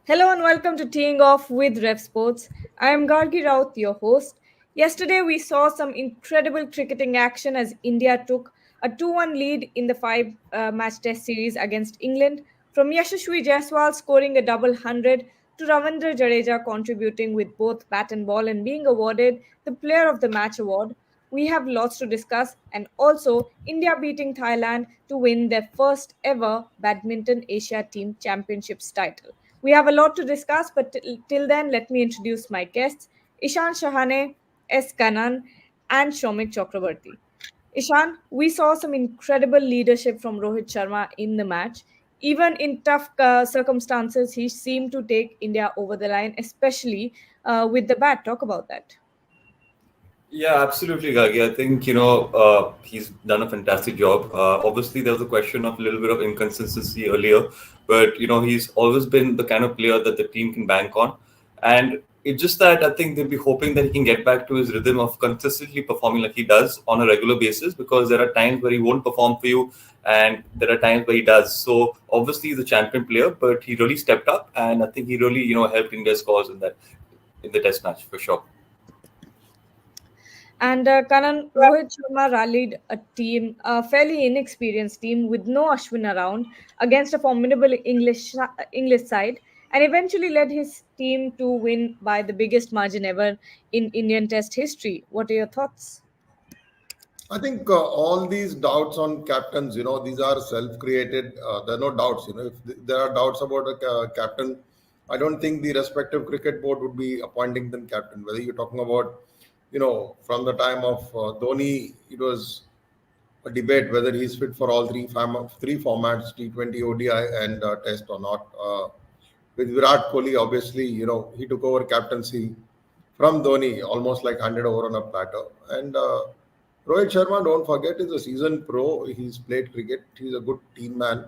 Hello and welcome to Teeing Off with RevSportz. I am Gargi Raut, your host. Yesterday, we saw some incredible cricketing action as India took a 2-1 lead in the five-match test series against England, from Yashasvi Jaiswal scoring a double hundred to Ravindra Jadeja contributing with both bat and ball and being awarded the Player of the Match award. We have lots to discuss, and also India beating Thailand to win their first ever Badminton Asia Team Championships title. We have a lot to discuss, but till then, let me introduce my guests Ishan Shahane, S. Kanan, and Shomik Chakrabarti. Ishan, we saw some incredible leadership from Rohit Sharma in the match. Even in tough circumstances, he seemed to take India over the line, especially with the bat. Talk about that. Yeah, absolutely, Gagi. I think, he's done a fantastic job. Obviously, there was a question of a little bit of inconsistency earlier, but, he's always been the kind of player that the team can bank on. And it's just that I think they'll be hoping that he can get back to his rhythm of consistently performing like he does on a regular basis, because there are times where he won't perform for you and there are times where he does. So obviously he's a champion player, but he really stepped up, and I think he really, helped India's cause in the test match for sure. And Kanan, Rohit Sharma rallied a team, a fairly inexperienced team with no Ashwin around, against a formidable English side, and eventually led his team to win by the biggest margin ever in Indian Test history. What are your thoughts? I think all these doubts on captains, these are self-created. There are no doubts. If there are doubts about a captain, I don't think the respective cricket board would be appointing them captain. Whether you're talking about, from the time of Dhoni, it was a debate whether he's fit for all three formats, T20, ODI, and Test or not. With Virat Kohli, obviously, he took over captaincy from Dhoni, almost like handed over on a platter. And Rohit Sharma, don't forget, is a seasoned pro. He's played cricket. He's a good team man.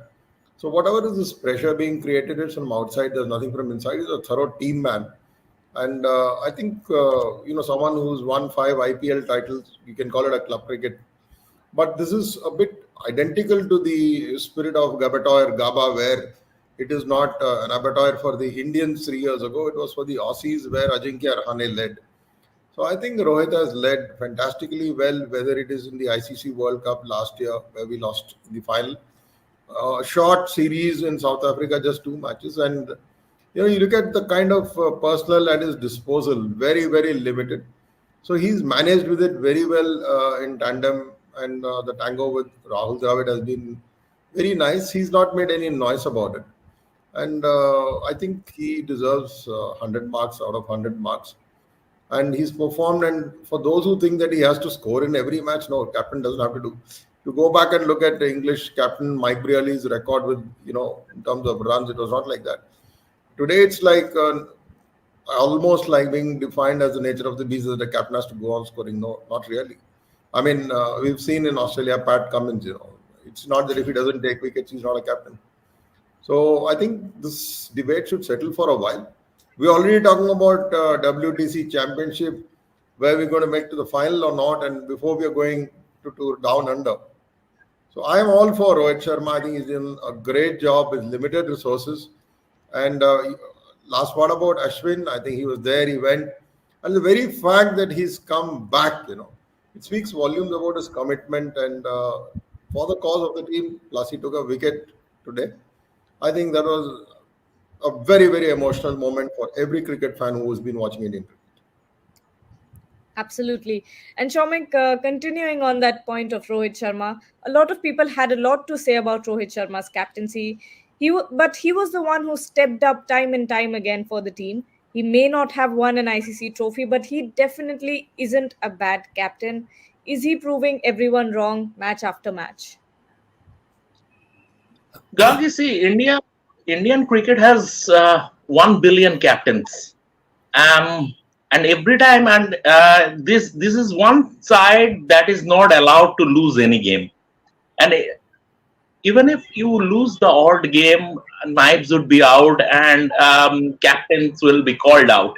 So whatever is this pressure being created, it's from outside. There's nothing from inside. He's a thorough team man. And I think, someone who's won 5 IPL titles, you can call it a club cricket. But this is a bit identical to the spirit of Gaba, where it is not an abattoir for the Indians 3 years ago. It was for the Aussies, where Ajinkya Rahane led. So I think Rohit has led fantastically well, whether it is in the ICC World Cup last year, where we lost in the final. Short series in South Africa, just 2 matches. And, you look at the kind of personnel at his disposal, very, very limited. So he's managed with it very well in tandem. And the tango with Rahul Dravid has been very nice. He's not made any noise about it. And I think he deserves 100 marks out of 100 marks. And he's performed. And for those who think that he has to score in every match, no, captain doesn't have to do. You go back and look at the English captain Mike Breally's record with, in terms of runs, it was not like that. Today, it's like almost like being defined as the nature of the beast that the captain has to go on scoring. No, not really. I mean, we've seen in Australia, Pat Cummins, it's not that if he doesn't take wickets, he's not a captain. So I think this debate should settle for a while. We're already talking about WTC Championship, where we're going to make to the final or not, and before we are going to down under. So I am all for Rohit Sharma. I think he's done a great job with limited resources. And last part about Ashwin, I think he was there, he went. And the very fact that he's come back, it speaks volumes about his commitment and for the cause of the team. Plus, he took a wicket today. I think that was a very, very emotional moment for every cricket fan who has been watching Indian cricket. Absolutely. And Shomik, continuing on that point of Rohit Sharma, a lot of people had a lot to say about Rohit Sharma's captaincy. But he was the one who stepped up time and time again for the team. He may not have won an ICC trophy, but he definitely isn't a bad captain. Is he proving everyone wrong match after match? Garg, you see, Indian cricket has 1 billion captains, and every time, and this is one side that is not allowed to lose any game, and even if you lose the odd game, knives would be out, and captains will be called out.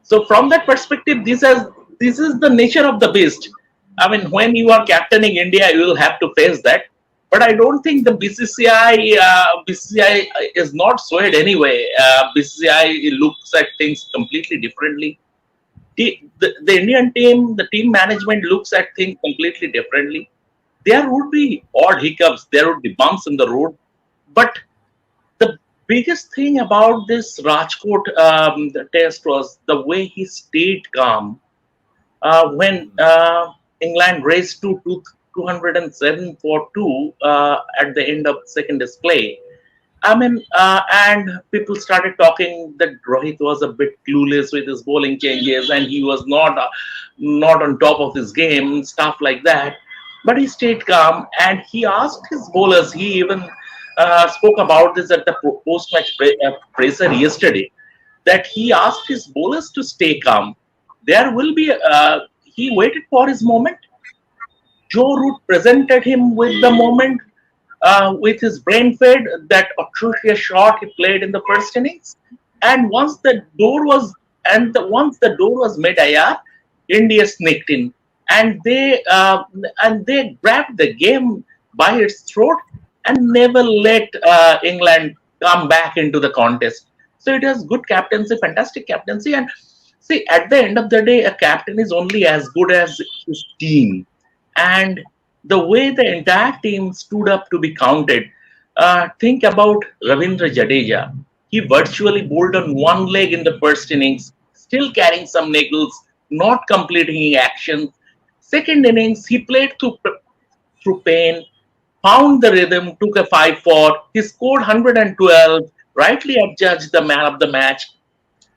So from that perspective, this is the nature of the beast. I mean, when you are captaining India, you will have to face that. But I don't think the BCCI is not swayed anyway. BCCI looks at things completely differently. The Indian team, the team management looks at things completely differently. There would be odd hiccups, there would be bumps in the road, but the biggest thing about this Rajkot the test was the way he stayed calm when England raced to 207 for 2 at the end of second display. I mean, and people started talking that Rohit was a bit clueless with his bowling changes, and he was not on top of his game, stuff like that. But he stayed calm, and he asked his bowlers. He even spoke about this at the post-match presser yesterday. That he asked his bowlers to stay calm. There will be. He waited for his moment. Joe Root presented him with the moment with his brain fade, that atrocious shot he played in the first innings. And once the door was made ajar, India sneaked in, and they grabbed the game by its throat and never let England come back into the contest. So it was good captaincy, fantastic captaincy, and see, at the end of the day, a captain is only as good as his team. And the way the entire team stood up to be counted, think about Ravindra Jadeja. He virtually bowled on one leg in the first innings, still carrying some niggles, not completing actions. Second innings, he played through pain, found the rhythm, took a 5-4. He scored 112, rightly adjudged the man of the match.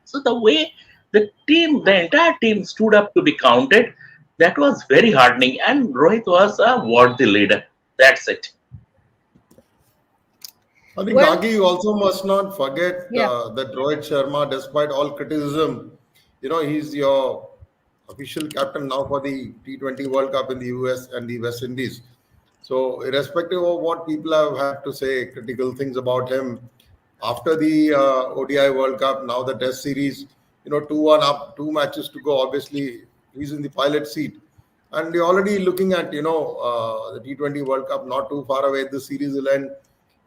So the way the entire team stood up to be counted, that was very heartening. And Rohit was a worthy leader. That's it. I think, Well, Nagi, you also must not forget yeah. that Rohit Sharma, despite all criticism, he's your official captain now for the T20 World Cup in the US and the West Indies. So, irrespective of what people have had to say, critical things about him, after the ODI World Cup, now the Test series, 2-1 up, 2 matches to go. Obviously, he's in the pilot seat. And you're already looking at, the T20 World Cup not too far away. The series will end.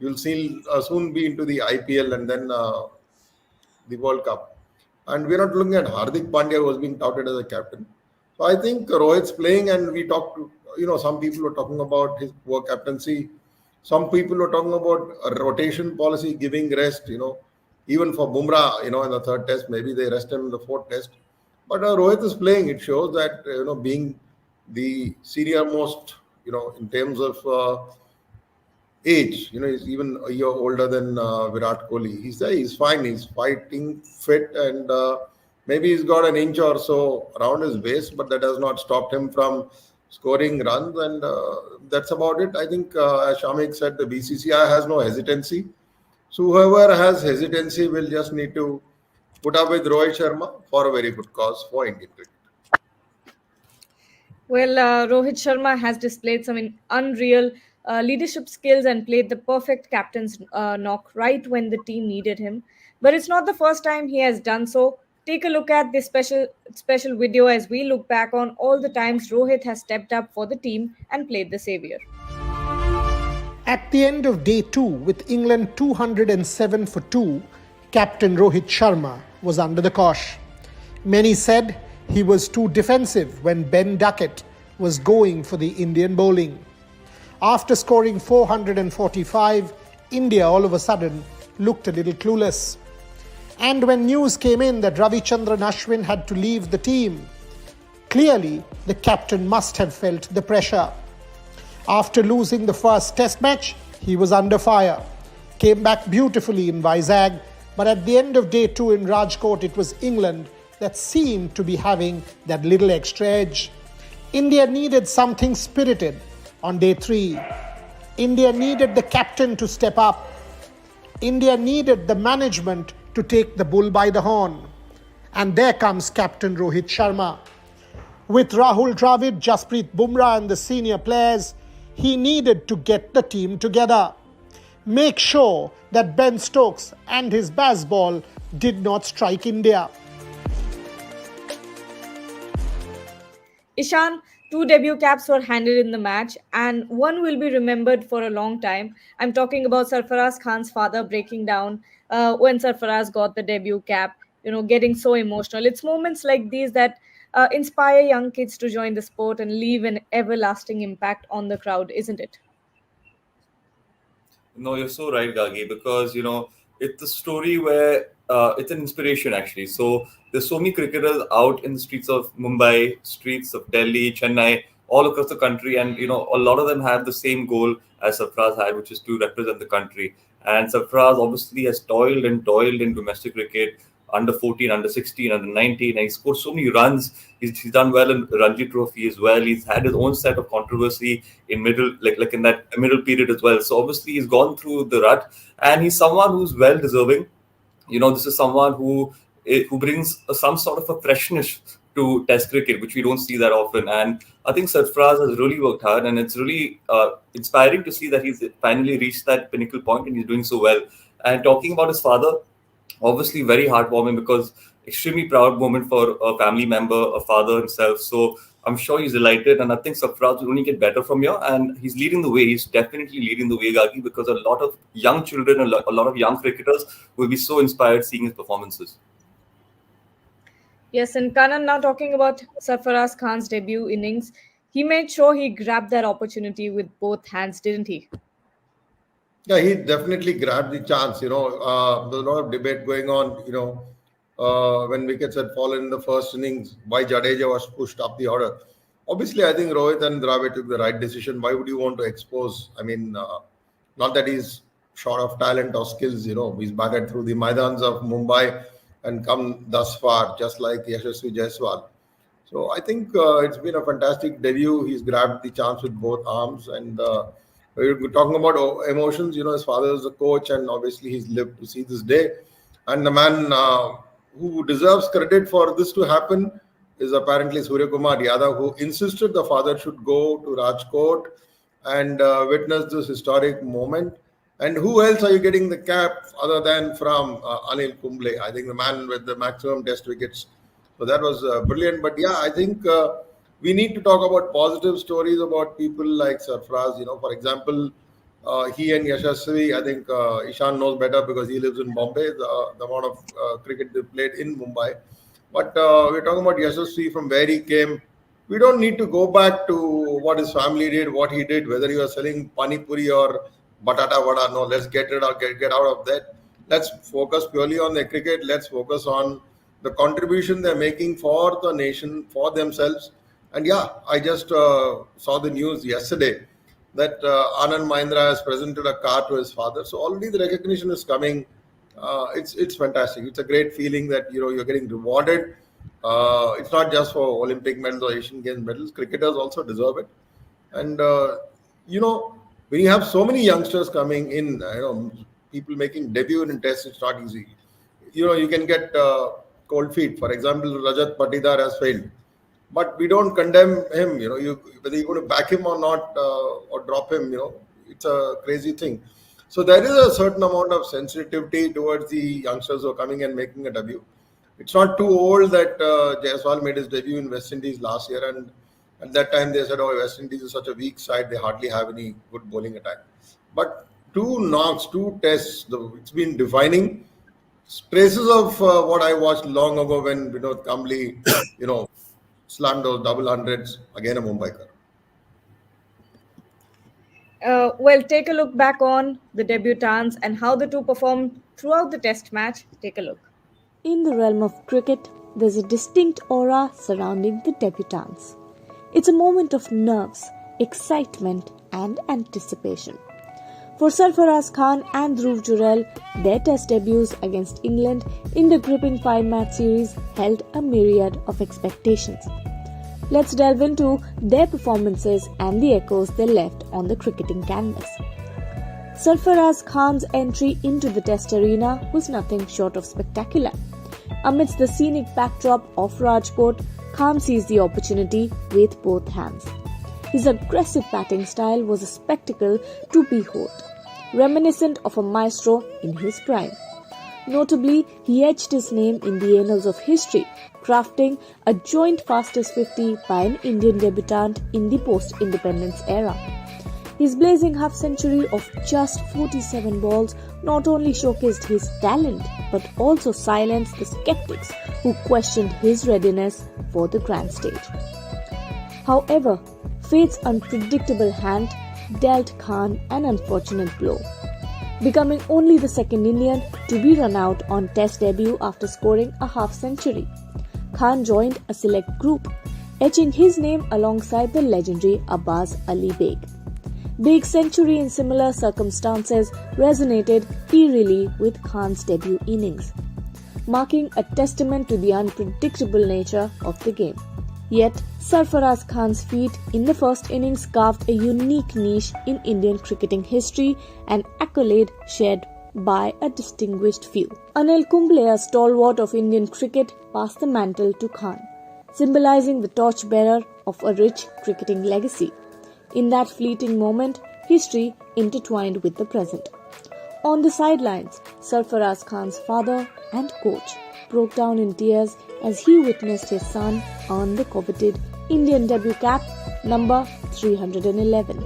You'll soon be into the IPL and then the World Cup. And we're not looking at Hardik Pandya, who was being touted as a captain. So I think Rohit's playing, and we talked to, some people were talking about his poor captaincy. Some people were talking about a rotation policy, giving rest, even for Bumrah, in the third test, maybe they rest him in the fourth test. But Rohit is playing. It shows that, being the senior most, in terms of age, he's even a year older than Virat Kohli. He's there, he's fine, he's fighting fit, and maybe he's got an inch or so around his waist, but that has not stopped him from scoring runs, and that's about it. I think, as Shamik said, the BCCI has no hesitancy. So whoever has hesitancy will just need to put up with Rohit Sharma for a very good cause for Indian cricket. Well, Rohit Sharma has displayed some unreal leadership skills and played the perfect captain's knock right when the team needed him. But it's not the first time he has done so. Take a look at this special video as we look back on all the times Rohit has stepped up for the team and played the savior. At the end of day 2, with England 207 for 2, Captain Rohit Sharma was under the cosh. Many said he was too defensive when Ben Duckett was going for the Indian bowling. After scoring 445, India all of a sudden looked a little clueless. And when news came in that Ravichandran Ashwin had to leave the team, clearly the captain must have felt the pressure. After losing the first test match, he was under fire. Came back beautifully in Vizag, but at the end of day 2 in Rajkot, it was England that seemed to be having that little extra edge. India needed something spirited on day 3. India needed the captain to step up. India needed the management to take the bull by the horn. And there comes Captain Rohit Sharma. With Rahul Dravid, Jasprit Bumrah and the senior players, he needed to get the team together. Make sure that Ben Stokes and his baseball did not strike India. Ishan, Two debut caps were handed in the match, and one will be remembered for a long time. I'm talking about Sarfaraz Khan's father breaking down when Sarfaraz got the debut cap, getting so emotional. It's moments like these that inspire young kids to join the sport and leave an everlasting impact on the crowd, isn't it? No, you're so right, Gagi, because it's a story where it's an inspiration actually. So there's so many cricketers out in the streets of Mumbai, streets of Delhi, Chennai, all across the country, and a lot of them have the same goal as Sarfraz had, which is to represent the country. And Sarfraz obviously has toiled and toiled in domestic cricket, under 14, under 16, under 19, and he scored so many runs. He's done well in Ranji Trophy as well. He's had his own set of controversy in middle, like in that middle period as well. So obviously he's gone through the rut, and he's someone who's well deserving. This is someone who brings some sort of a freshness to Test cricket, which we don't see that often. And I think Sarfraz has really worked hard, and it's really inspiring to see that he's finally reached that pinnacle point, and he's doing so well. And talking about his father, obviously very heartwarming, because extremely proud moment for a family member, a father himself. So I'm sure he's delighted, and I think Sarfraz will only get better from here, and he's leading the way. He's definitely leading the way, Gagi, because a lot of young children, a lot of young cricketers will be so inspired seeing his performances. Yes, and Kanan, now talking about Sarfaraz Khan's debut innings, he made sure he grabbed that opportunity with both hands, didn't he? Yeah, he definitely grabbed the chance. There's a lot of debate going on. When wickets had fallen in the first innings, why Jadeja was pushed up the order. Obviously, I think Rohit and Dravid took the right decision. Why would you want to expose? I mean, not that he's short of talent or skills. He's batted through the Maidans of Mumbai and come thus far, just like Yashasvi Jaiswal. So I think it's been a fantastic debut. He's grabbed the chance with both arms, and we're talking about emotions. His father is a coach, and obviously he's lived to see this day. And the man who deserves credit for this to happen is apparently Surya Kumar Yadav, who insisted the father should go to Rajkot and witness this historic moment. And who else are you getting the cap other than from Anil Kumble? I think the man with the maximum test wickets. So that was brilliant. But yeah, I think we need to talk about positive stories about people like Sarfraz. For example, he and Yashasvi, I think Ishan knows better because he lives in Bombay, the amount of cricket they played in Mumbai. But we're talking about Yashasvi from where he came. We don't need to go back to what his family did, what he did, whether he was selling pani puri or batata vada. No, let's get out of that. Let's focus purely on the cricket. Let's focus on the contribution they're making for the nation, for themselves. And yeah, I just saw the news yesterday that Anand Mahindra has presented a car to his father. So already the recognition is coming. It's fantastic. It's a great feeling that you're getting rewarded. It's not just for Olympic medals or Asian Games medals. Cricketers also deserve it. And when you have so many youngsters coming in, people making debut in tests, it's not easy. You can get cold feet. For example, Rajat Patidar has failed. But we don't condemn him, whether you're going to back him or not, or drop him, it's a crazy thing. So there is a certain amount of sensitivity towards the youngsters who are coming and making a debut. It's not too old that Jaiswal made his debut in West Indies last year, and at that time they said, "Oh, West Indies is such a weak side; they hardly have any good bowling attack." But 2 tests, it's been defining traces of what I watched long ago when Vinod Kambli, slammed those double hundreds, again a Mumbaiker. Well, take a look back on the debutants and how the two performed throughout the test match. Take a look. In the realm of cricket, there's a distinct aura surrounding the debutants. It's a moment of nerves, excitement, and anticipation. For Sarfaraz Khan and Dhruv Jurel, their test debuts against England in the gripping 5-match series held a myriad of expectations. Let's delve into their performances and the echoes they left on the cricketing canvas. Sarfaraz Khan's entry into the test arena was nothing short of spectacular. Amidst the scenic backdrop of Rajkot, Khan seized the opportunity with both hands. His aggressive batting style was a spectacle to behold, reminiscent of a maestro in his prime. Notably, he etched his name in the annals of history, crafting a joint fastest 50 by an Indian debutant in the post-independence era. His blazing half-century of just 47 balls not only showcased his talent but also silenced the skeptics who questioned his readiness for the grand stage. However, fate's unpredictable hand dealt Khan an unfortunate blow, becoming only the second Indian to be run out on Test debut after scoring a half-century. Khan joined a select group, etching his name alongside the legendary Abbas Ali Beg. Beg's century in similar circumstances resonated eerily with Khan's debut innings, marking a testament to the unpredictable nature of the game. Yet, Sarfaraz Khan's feat in the first innings carved a unique niche in Indian cricketing history, an accolade shared by a distinguished few. Anil Kumble, a stalwart of Indian cricket, passed the mantle to Khan, symbolizing the torchbearer of a rich cricketing legacy. In that fleeting moment, history intertwined with the present. On the sidelines, Sarfaraz Khan's father and coach broke down in tears as he witnessed his son earn the coveted Indian debut cap number 311.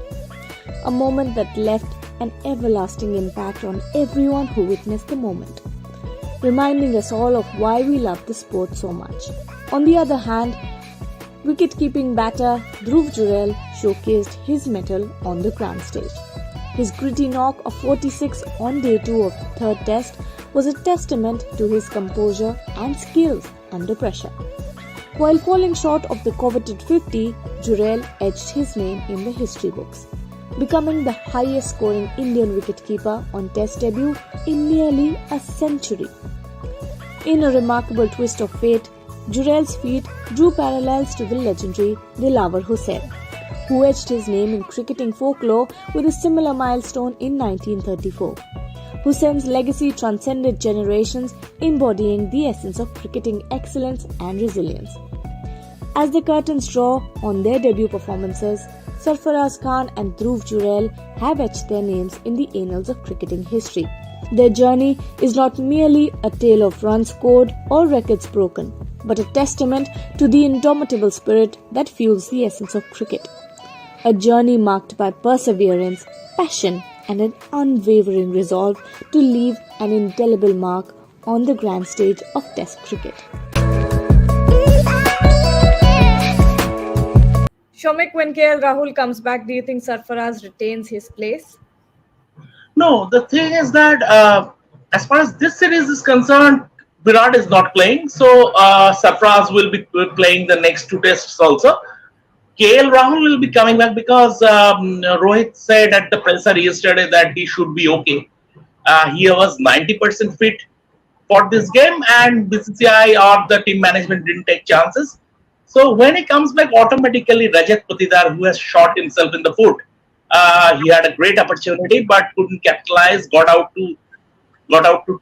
A moment that left an everlasting impact on everyone who witnessed the moment, reminding us all of why we love the sport so much. On the other hand, wicket-keeping batter Dhruv Jurel showcased his mettle on the grand stage. His gritty knock of 46 on day 2 of the third test was a testament to his composure and skills under pressure. While falling short of the coveted 50, Jurel etched his name in the history books, becoming the highest scoring Indian wicketkeeper on test debut in nearly a century. In a remarkable twist of fate, Jurel's feat drew parallels to the legendary Dilawar Hussain, who etched his name in cricketing folklore with a similar milestone in 1934. Hussein's legacy transcended generations, embodying the essence of cricketing excellence and resilience. As the curtains draw on their debut performances, Sarfaraz Khan and Dhruv Jurel have etched their names in the annals of cricketing history. Their journey is not merely a tale of runs scored or records broken, but a testament to the indomitable spirit that fuels the essence of cricket. A journey marked by perseverance, passion, and an unwavering resolve to leave an indelible mark on the grand stage of Test cricket. Shomik, when KL Rahul comes back, do you think Sarfaraz retains his place? No, the thing is that as far as this series is concerned, Virat is not playing, so Sarfaraz will be playing the next 2 tests also. KL Rahul will be coming back because Rohit said at the presser yesterday that he should be okay. He was 90% fit for this game, and BCCI or the team management didn't take chances. So when he comes back, automatically Rajat Patidar, who has shot himself in the foot, he had a great opportunity but couldn't capitalize. Got out to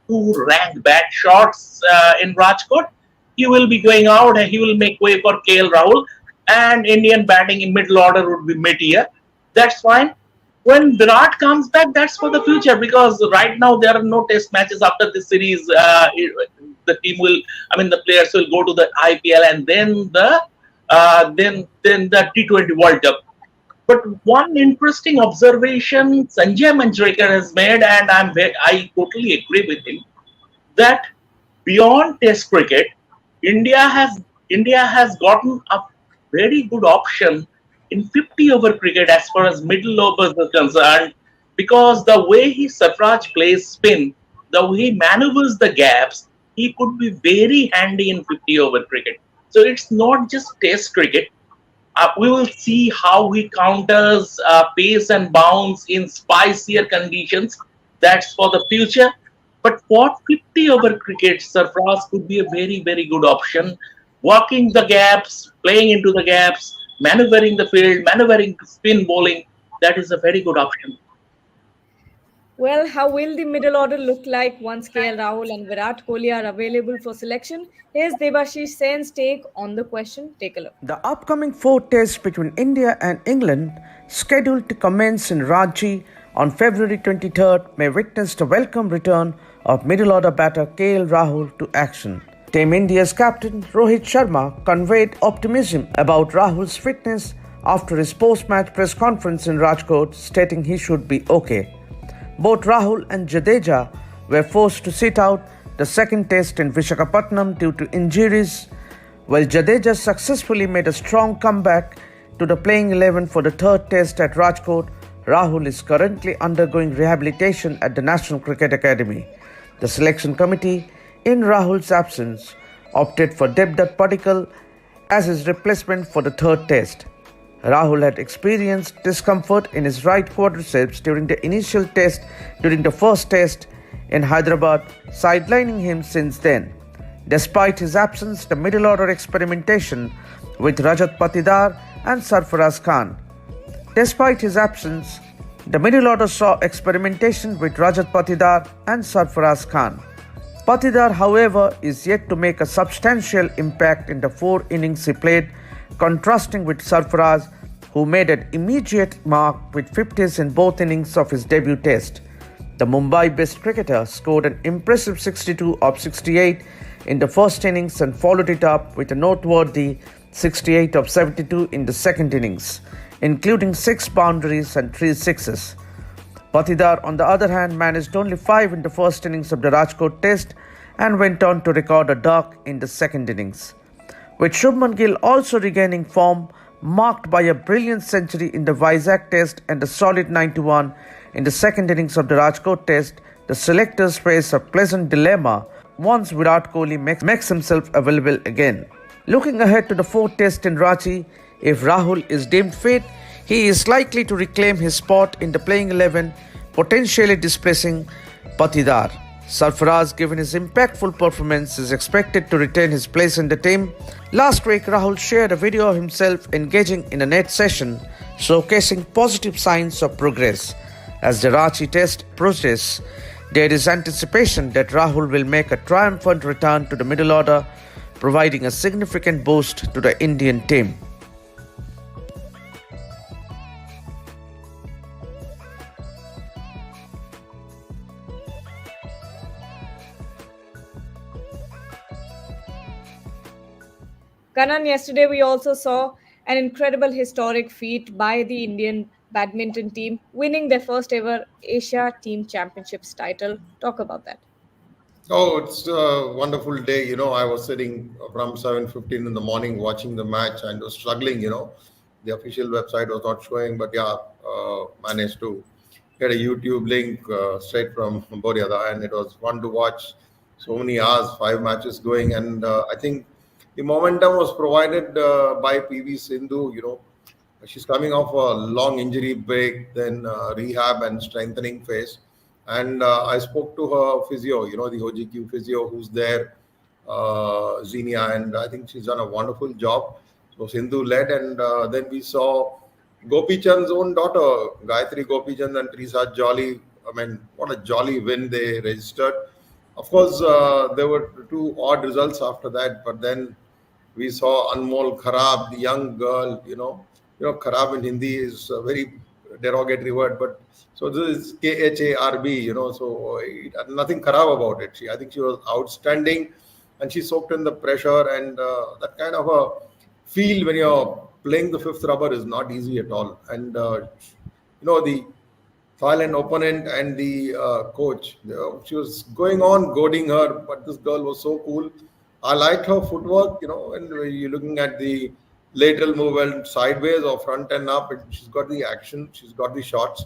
2 ranked bad shots in Rajkot. He will be going out and he will make way for KL Rahul. And Indian batting in middle order would be mid-year. That's fine. When Virat comes back, that's for the future, because right now there are no test matches after this series. The players will go to the IPL and then the T20 World Cup. But one interesting observation Sanjay Manjrekar has made, and I totally agree with him, that beyond Test cricket, India has gotten a very good option in 50-over cricket as far as middle overs are concerned, because the way Sarfaraz plays spin, the way he maneuvers the gaps, he could be very handy in 50-over cricket. So it's not just Test cricket. We will see how he counters pace and bounce in spicier conditions. That's for the future. But for 50-over cricket, Sarfaraz could be a very, very good option. Walking the gaps, playing into the gaps, maneuvering the field, maneuvering spin bowling, that is a very good option. Well, how will the middle order look like once KL Rahul and Virat Kohli are available for selection? Here's Debashish Sen's take on the question. Take a look. The upcoming 4 tests between India and England, scheduled to commence in Ranchi on February 23rd, may witness the welcome return of middle order batter KL Rahul to action. Team India's captain Rohit Sharma conveyed optimism about Rahul's fitness after his post-match press conference in Rajkot, stating he should be okay. Both Rahul and Jadeja were forced to sit out the second test in Visakhapatnam due to injuries, while Jadeja successfully made a strong comeback to the playing 11 for the third test at Rajkot. Rahul is currently undergoing rehabilitation at the National Cricket Academy. The selection committee, in Rahul's absence, opted for Devdutt Padikkal as his replacement for the third test. Rahul had experienced discomfort in his right quadriceps during the initial test during the first test in Hyderabad, sidelining him since then. Despite his absence, the middle order experimentation with Rajat Patidar and Sarfaraz Khan. Despite his absence, the middle order saw experimentation with Rajat Patidar and Sarfaraz Khan. Patidar, however, is yet to make a substantial impact in the 4 innings he played, contrasting with Sarfaraz, who made an immediate mark with 50s in both innings of his debut test. The Mumbai-based cricketer scored an impressive 62 of 68 in the first innings and followed it up with a noteworthy 68 of 72 in the second innings, including 6 boundaries and 3 sixes. Patidar, on the other hand, managed only 5 in the first innings of the Rajkot Test and went on to record a duck in the second innings. With Shubman Gill also regaining form, marked by a brilliant century in the Vizag Test and a solid 91 in the second innings of the Rajkot Test, the selectors face a pleasant dilemma once Virat Kohli makes himself available again. Looking ahead to the fourth test in Ranchi, if Rahul is deemed fit, he is likely to reclaim his spot in the playing 11, potentially displacing Patidar. Sarfaraz, given his impactful performance, is expected to retain his place in the team. Last week, Rahul shared a video of himself engaging in a net session, showcasing positive signs of progress. As the Ranchi Test approaches, there is anticipation that Rahul will make a triumphant return to the middle order, providing a significant boost to the Indian team. Kanan, yesterday we also saw an incredible historic feat by the Indian badminton team, winning their first ever Asia Team Championships title. Talk about that. Oh, it's a wonderful day. I was sitting from 7:15 in the morning watching the match and was struggling. The official website was not showing, but yeah, managed to get a YouTube link straight from Boryada, and it was fun to watch. So many hours, 5 matches going, and I think the momentum was provided by PV Sindhu. She's coming off a long injury break, then rehab and strengthening phase. And I spoke to her physio, the OGQ physio who's there, Xenia, and I think she's done a wonderful job. So Sindhu led, and then we saw Gopi Chand's own daughter, Gayatri Gopi Chand and Teresa Jolly. I mean, what a jolly win they registered. Of course, there were 2 odd results after that, but then we saw Anmol Kharab, the young girl. Kharab in Hindi is a very derogatory word, but so this is KHARB. So nothing Kharab about it. I think she was outstanding, and she soaked in the pressure, and that kind of a feel when you're playing the fifth rubber is not easy at all. And the Thailand opponent and the coach, she was going on goading her, but this girl was so cool. I liked her footwork, and you're looking at the lateral movement sideways or front and up. She's got the action, she's got the shots,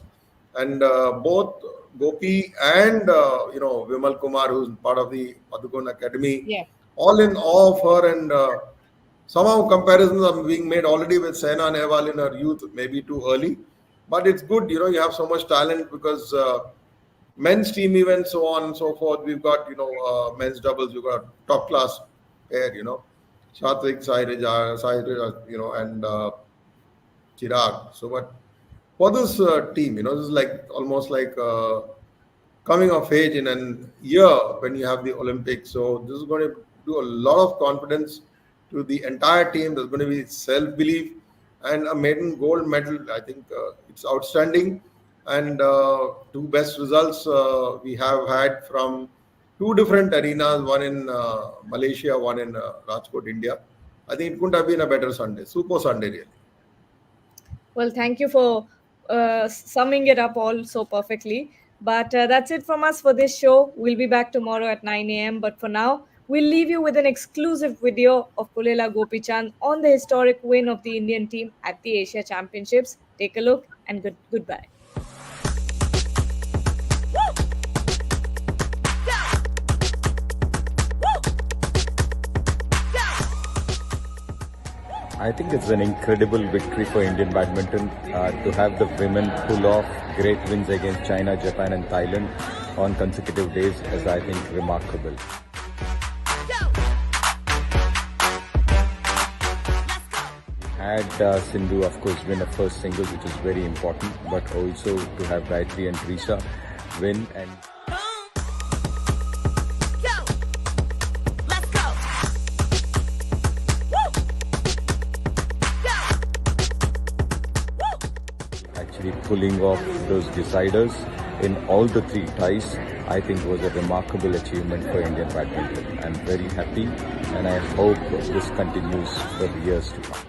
and both Gopi and Vimal Kumar, who's part of the Padukone Academy, all in awe of her. And somehow comparisons are being made already with Saina Nehwal in her youth, maybe too early, but it's good. You have so much talent because men's team events, so on and so forth. We've got men's doubles. We've got top class pair. Shatvik, Sairaj, and Chirag. So, but for this team, this is like almost like coming of age in an year when you have the Olympics. So this is going to do a lot of confidence to the entire team. There's going to be self-belief and a maiden gold medal. I think it's outstanding. And 2 best results we have had from two different arenas, one in Malaysia, one in Rajkot, India. I think it couldn't have been a better Sunday. Super Sunday, really. Well, thank you for summing it up all so perfectly. But that's it from us for this show. We'll be back tomorrow at 9 a.m. But for now, we'll leave you with an exclusive video of Pulela Gopichand on the historic win of the Indian team at the Asia Championships. Take a look and goodbye. I think it's an incredible victory for Indian badminton to have the women pull off great wins against China, Japan and Thailand on consecutive days is, I think, remarkable. Had Sindhu, of course, win a first singles, which is very important, but also to have Gayatri and Trisha win and actually pulling off those deciders in all the three ties, I think was a remarkable achievement for Indian badminton. I'm very happy and I hope this continues for years to come.